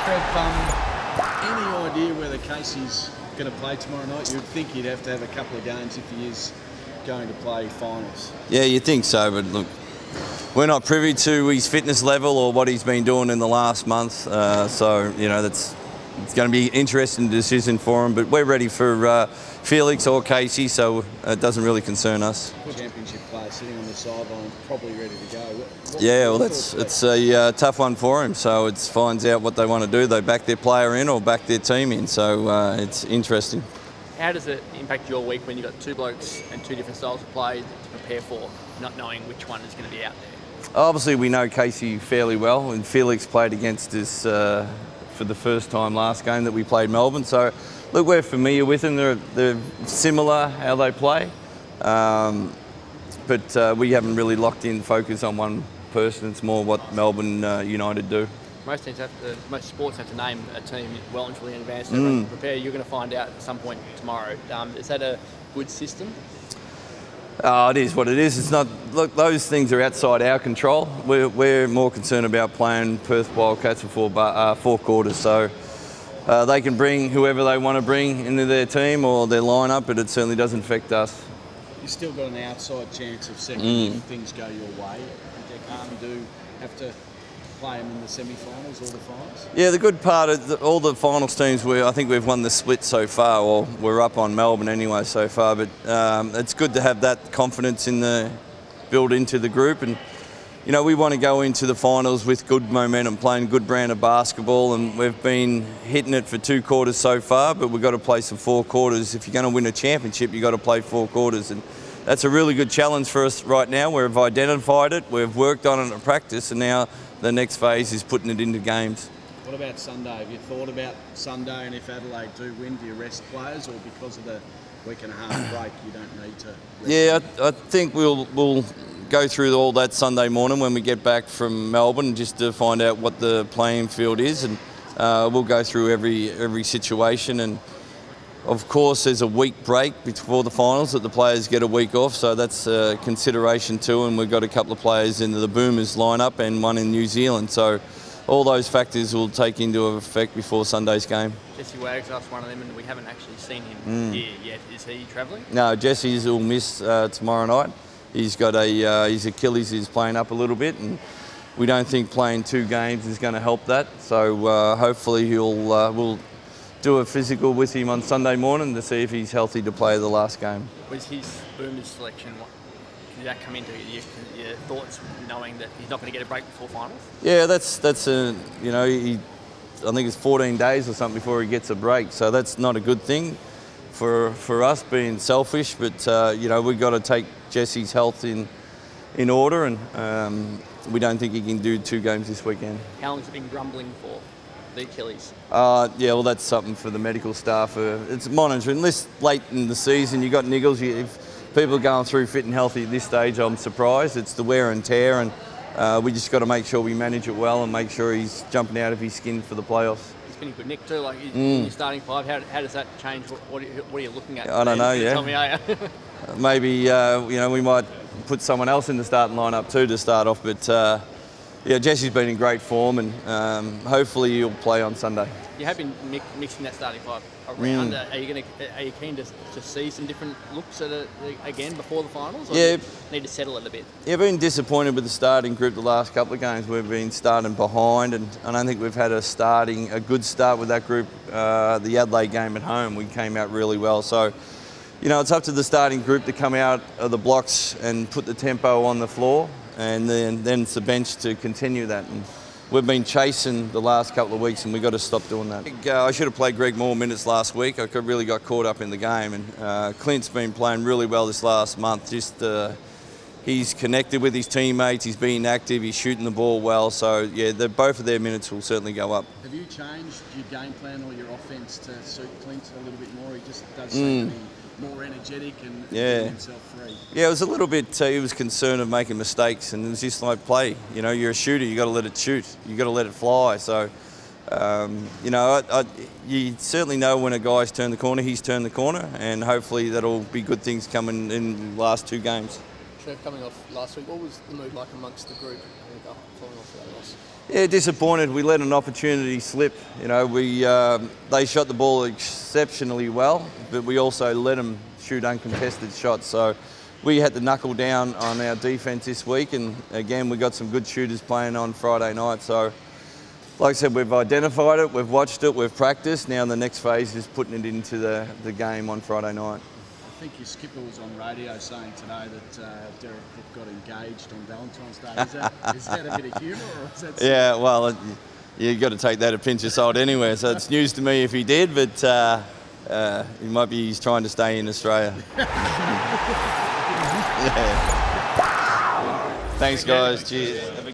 Trev, any idea whether Casey's going to play tomorrow night? You'd think he'd have to have a couple of games if he is going to play finals. Yeah, you think so, but look, we're not privy to his fitness level or what he's been doing in the last month. So, you know, it's going to be an interesting decision for him. But we're ready for Felix or Casey, so it doesn't really concern us. Championship player sitting on the sideline, probably ready to go. Yeah, well, it's a tough one for him. So it finds out what they want to do. They back their player in or back their team in. So it's interesting. How does it impact your week when you've got two blokes and two different styles of play to prepare for, not knowing which one is going to be out there? Obviously, we know Casey fairly well, and Felix played against us for the first time last game that we played Melbourne. So, look, we're familiar with them. They're similar how they play, but we haven't really locked in focus on one person. It's more what Melbourne United do. Most sports have to name a team well and truly in advance to prepare. You're going to find out at some point tomorrow. Is that a good system? It is what it is. It's not. Look, those things are outside our control. We're more concerned about playing Perth Wildcats for four quarters. So they can bring whoever they want to bring into their team or their lineup, but it certainly doesn't affect us. You've still got an outside chance of second if things go your way. You do have to play them in the semi-finals or the finals? Yeah, the good part of all the finals teams, I think we've won the split so far, or we're up on Melbourne anyway so far, but it's good to have that confidence built into the group. And, you know, we want to go into the finals with good momentum, playing good brand of basketball, and we've been hitting it for 2 quarters so far, but we've got to play some 4 quarters. If you're going to win a championship, you've got to play 4 quarters. And that's a really good challenge for us right now. We've identified it, we've worked on it in practice, and now the next phase is putting it into games. What about Sunday? Have you thought about Sunday, and if Adelaide do win, do you rest players, or because of the week and a half break you don't need to rest? Yeah, I think we'll go through all that Sunday morning when we get back from Melbourne, just to find out what the playing field is, and we'll go through every situation. And of course, there's a week break before the finals that the players get a week off, so that's a consideration too. And we've got a couple of players in the Boomers lineup and one in New Zealand, so all those factors will take into effect before Sunday's game. Jesse Wagg's asked one of them, and we haven't actually seen him here yet. Is he travelling? No, Jesse's will miss tomorrow night. He's got his Achilles is playing up a little bit, and we don't think playing 2 games is going to help that. So hopefully we'll do a physical with him on Sunday morning to see if he's healthy to play the last game. Was his Boomers selection, did that come into your thoughts, knowing that he's not going to get a break before finals? Yeah, that's I think it's 14 days or something before he gets a break, so that's not a good thing for us, being selfish. But you know, we've got to take Jesse's health in order, and we don't think he can do 2 games this weekend. How long has it been grumbling for? The Achilles? Yeah, well, that's something for the medical staff. It's monitoring. This late in the season, you've got niggles. If people are going through fit and healthy at this stage, I'm surprised. It's the wear and tear, and we just got to make sure we manage it well and make sure he's jumping out of his skin for the playoffs. He's been a good nick too. Like in your starting 5, how does that change? What are you looking at? I don't know. Yeah. Tell me, are you? Maybe you know, we might put someone else in the starting lineup too to start off, but. Yeah, Jesse's been in great form, and hopefully he'll play on Sunday. You have been mixing that starting 5 around. Are you keen to see some different looks at it again before the finals? Or yeah, do you need to settle it a bit? Yeah, I've been disappointed with the starting group the last couple of games. We've been starting behind, and I don't think we've had a good start with that group. The Adelaide game at home, we came out really well. So, you know, it's up to the starting group to come out of the blocks and put the tempo on the floor. And then it's the bench to continue that. And we've been chasing the last couple of weeks, and we've got to stop doing that. I should have played Greg more minutes last week. I really got caught up in the game, and Clint's been playing really well this last month. He's connected with his teammates, he's being active, he's shooting the ball well. So yeah, both of their minutes will certainly go up. Have you changed your game plan or your offence to suit Clint a little bit more? He just does seem to be more energetic and getting himself free. Yeah, it was a little bit, he was concerned of making mistakes, and it was just like play. You know, you're a shooter, you got to let it shoot, you got to let it fly. So, you know, you certainly know when a guy's turned the corner, he's turned the corner, and hopefully that'll be good things coming in the last 2 games. Trev, coming off last week, what was the mood like amongst the group following off that loss? Yeah, disappointed. We let an opportunity slip. You know, they shot the ball exceptionally well, but we also let them shoot uncontested shots. So we had to knuckle down on our defence this week, and again, we got some good shooters playing on Friday night. So, like I said, we've identified it, we've watched it, we've practiced. Now the next phase is putting it into the game on Friday night. I think your skipper was on radio saying today that Derek Cook got engaged on Valentine's Day. Is that a bit of humour, or is that? Yeah, well, you've got to take that a pinch of salt anyway. So it's news to me if he did, but he's trying to stay in Australia. Yeah. Thanks, guys. Cheers.